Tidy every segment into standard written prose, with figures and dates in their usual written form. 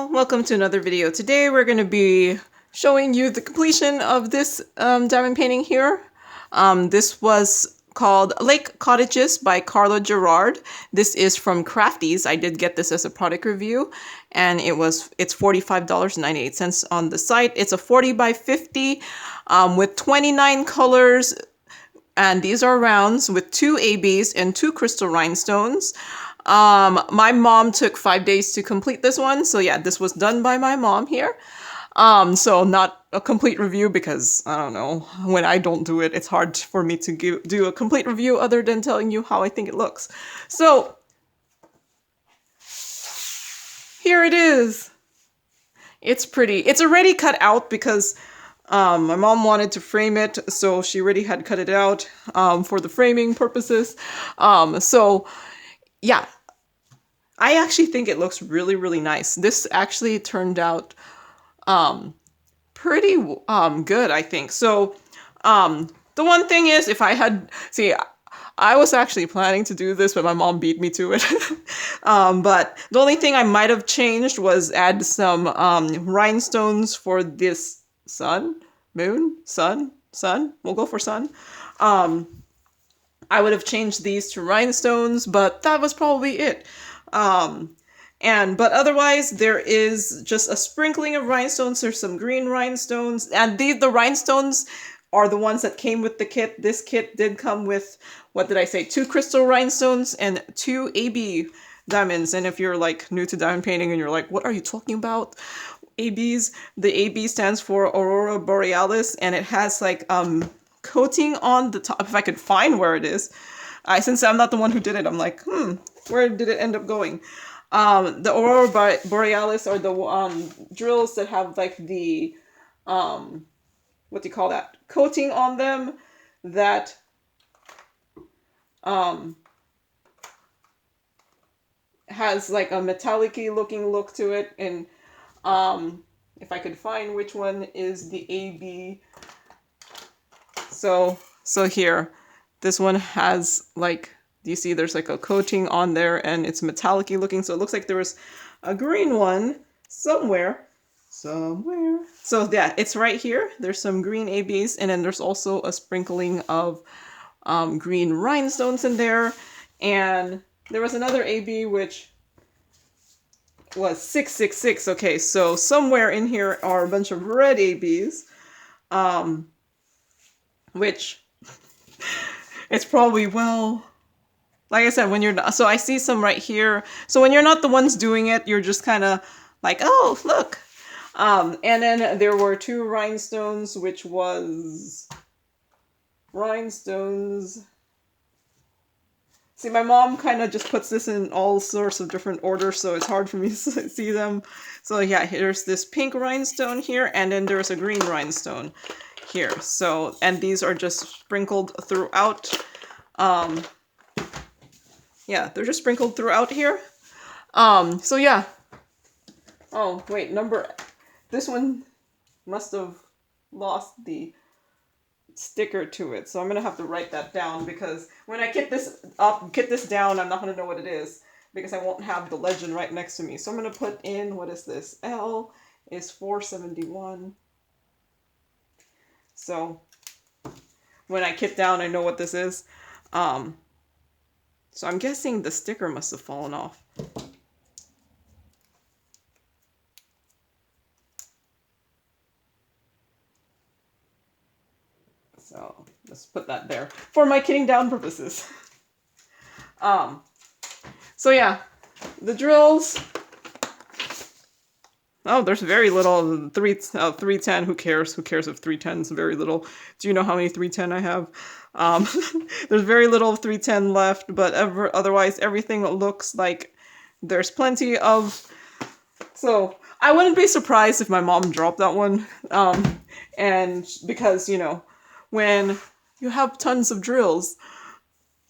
Hello, welcome to another video. Today we're going to be showing you the completion of this diamond painting here. This was called Lake Cottages by Carla Gerard. This is from Crafties. I did get this as a product review, and it's $45.98 on the site. It's a 40 by 50 with 29 colors, and these are rounds with 2 ABs and 2 crystal rhinestones. My mom took 5 days to complete this one, so yeah, this was done by my mom here. So not a complete review because, I don't know, when I don't do it, it's hard for me to do a complete review other than telling you how I think it looks. So, here it is. It's pretty. It's already cut out because my mom wanted to frame it, so she already had cut it out for the framing purposes. So, yeah, I actually think it looks really, really nice. This actually turned out pretty good, I think. So, the one thing is, if I had, I was actually planning to do this, but my mom beat me to it. But the only thing I might have changed was add some rhinestones for this sun. We'll go for sun. I would have changed these to rhinestones, but that was probably it. But otherwise, there is just a sprinkling of rhinestones. There's some green rhinestones, and the rhinestones are the ones that came with the kit. This kit did come with, what did I say, 2 crystal rhinestones and 2 AB diamonds. And if you're like new to diamond painting and you're like, what are you talking about? ABs, the AB stands for Aurora Borealis, and it has like coating on the top. If I could find where it is, since I'm not the one who did it, I'm like, where did it end up going? The Aurora Borealis are the drills that have like the what do you call that, coating on them that has like a metallic-y looking look to it. And if I could find which one is the AB. So here, this one has like, do you see there's like a coating on there and it's metallic-y looking. So it looks like there was a green one somewhere. So yeah, it's right here. There's some green ABs, and then there's also a sprinkling of green rhinestones in there. And there was another AB which was 666. Okay, so somewhere in here are a bunch of red ABs. Which it's probably, well, like I said, when you're not, so I see some right here. So when you're not the ones doing it, you're just kind of like, oh, look. And then there were 2 rhinestones, which was rhinestones. See, my mom kind of just puts this in all sorts of different orders, so it's hard for me to see them. So yeah, there's this pink rhinestone here, and then there's a green rhinestone here. So, and these are just sprinkled throughout. Yeah, they're just sprinkled throughout here. So yeah. Oh, wait, this one must have lost the sticker to it. So I'm gonna have to write that down, because when I kit this down, I'm not gonna know what it is, because I won't have the legend right next to me. So I'm gonna put in, what is this? L is 471. So when I kit down, I know what this is. So I'm guessing the sticker must have fallen off. So let's put that there for my kitting down purposes. So yeah, the drills. Oh, there's very little 310. Who cares? Who cares if 310 is very little? Do you know how many 310 I have? There's very little 310 left, but otherwise everything looks like there's plenty of. So I wouldn't be surprised if my mom dropped that one. And because, you know, when you have tons of drills,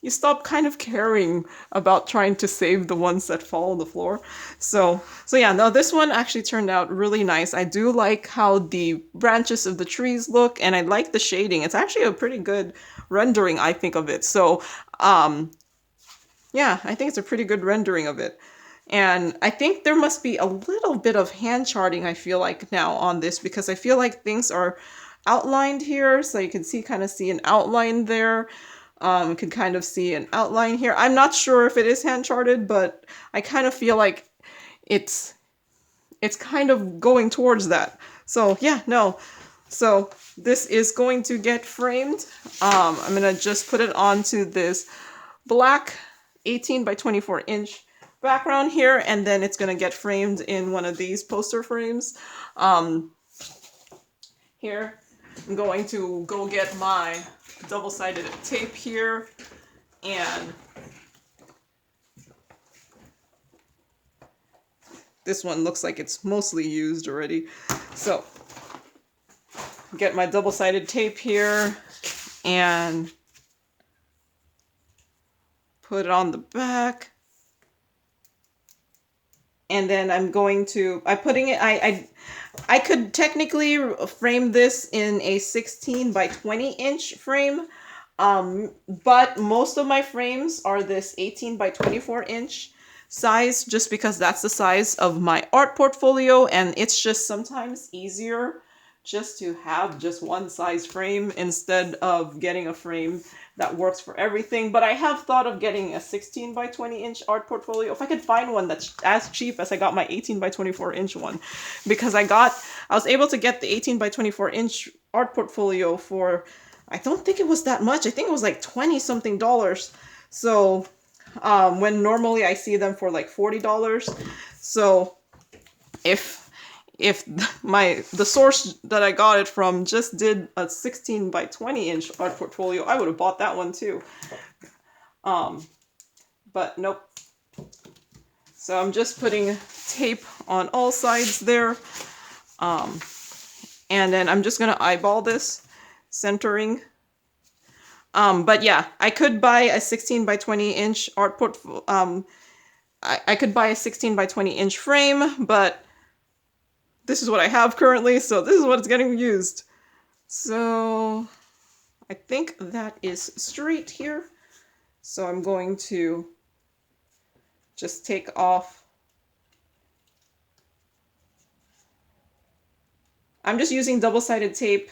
you stop kind of caring about trying to save the ones that fall on the floor. So yeah, no, this one actually turned out really nice. I do like how the branches of the trees look, and I like the shading. It's actually a pretty good rendering, I think, of it. So, yeah, I think it's a pretty good rendering of it. And I think there must be a little bit of hand charting, I feel like, now on this, because I feel like things are outlined here. So you can kind of see an outline there. You can kind of see an outline here. I'm not sure if it is hand charted, but I kind of feel like it's kind of going towards that. So yeah, no. So this is going to get framed. I'm going to just put it onto this black 18 by 24 inch background here, and then it's going to get framed in one of these poster frames. Here, I'm going to go get my double-sided tape here, and this one looks like it's mostly used already. So, get my double-sided tape here, and put it on the back. And then I'm going to, I could technically frame this in a 16 by 20 inch frame, but most of my frames are this 18 by 24 inch size, just because that's the size of my art portfolio, and it's just sometimes easier just to have just one size frame instead of getting a frame that works for everything. But I have thought of getting a 16 by 20 inch art portfolio if I could find one that's as cheap as I got my 18 by 24 inch one, because I was able to get the 18 by 24 inch art portfolio for, I don't think it was that much. I think it was like 20 something dollars. So when normally I see them for like $40. So if the source that I got it from just did a 16 by 20 inch art portfolio, I would have bought that one too. But nope. So I'm just putting tape on all sides there. And then I'm just gonna eyeball this, centering. But yeah, I could buy a 16 by 20 inch art portfolio. I could buy a 16 by 20 inch frame, but this is what I have currently, so this is what's getting used. So I think that is straight here. So I'm going to just take off. I'm just using double-sided tape,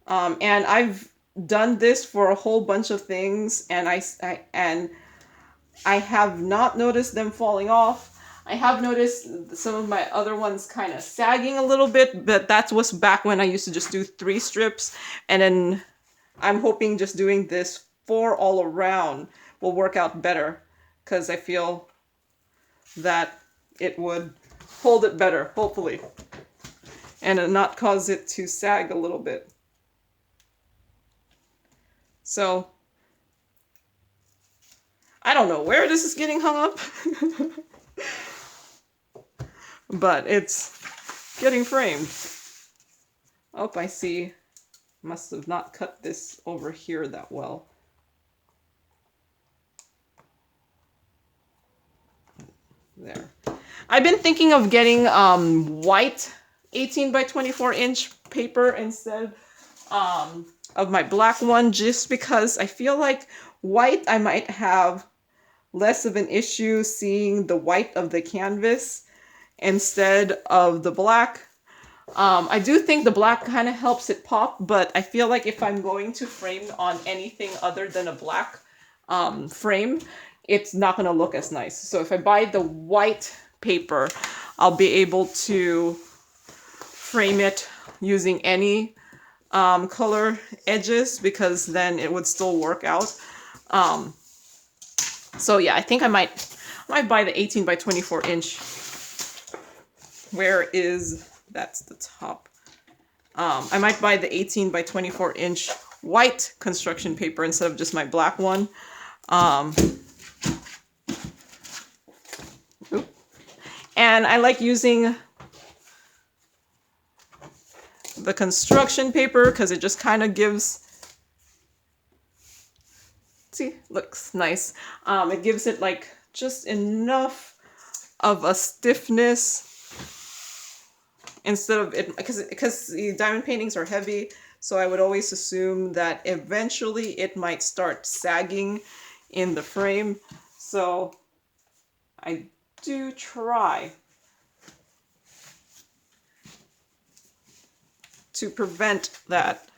and I've done this for a whole bunch of things, and I have not noticed them falling off. I have noticed some of my other ones kind of sagging a little bit, but that was back when I used to just do 3 strips, and then I'm hoping just doing this 4 all around will work out better, because I feel that it would hold it better, hopefully, and not cause it to sag a little bit. So, I don't know where this is getting hung up. But it's getting framed. Oh, I see. Must have not cut this over here that well. There. I've been thinking of getting white 18 by 24 inch paper instead of my black one, just because I feel like white I might have less of an issue seeing the white of the canvas instead of the black. I do think the black kind of helps it pop, but I feel like if I'm going to frame on anything other than a black frame, it's not going to look as nice. So if I buy the white paper, I'll be able to frame it using any color edges, because then it would still work out. So yeah, I think I might buy the 18 by 24 inch. Where is, that's the top. I might buy the 18 by 24 inch white construction paper instead of just my black one. And I like using the construction paper because it just kind of gives, see, looks nice. It gives it like just enough of a stiffness instead of it, because the diamond paintings are heavy, so I would always assume that eventually it might start sagging in the frame. So I do try to prevent that.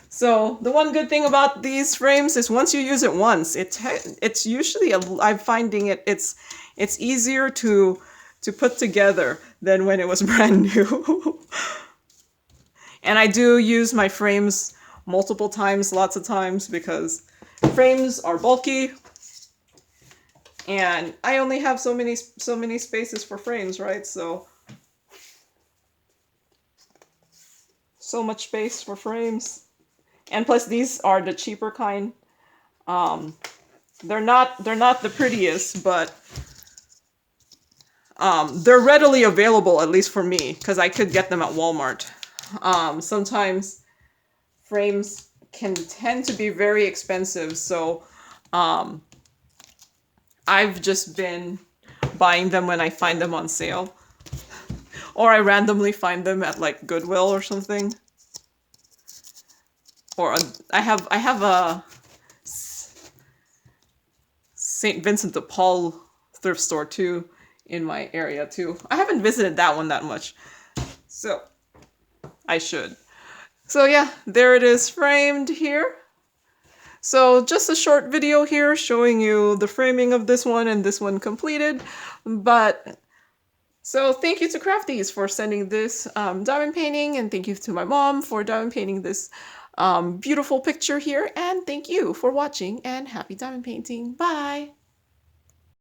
So the one good thing about these frames is once you use it once, it's usually I'm finding it's easier to put together than when it was brand new. And I do use my frames multiple times, lots of times, because frames are bulky and I only have so many spaces for frames, right? So much space for frames. And plus these are the cheaper kind. They're not the prettiest, but they're readily available, at least for me, because I could get them at Walmart. Sometimes frames can tend to be very expensive, so I've just been buying them when I find them on sale. Or I randomly find them at like Goodwill or something. Or I have a St. Vincent de Paul thrift store too in my area too. I haven't visited that one that much, so I should. So yeah, there it is framed here. So just a short video here showing you the framing of this one and this one completed. But so thank you to Crafties for sending this diamond painting, and thank you to my mom for diamond painting this beautiful picture here, and thank you for watching and happy diamond painting. Bye!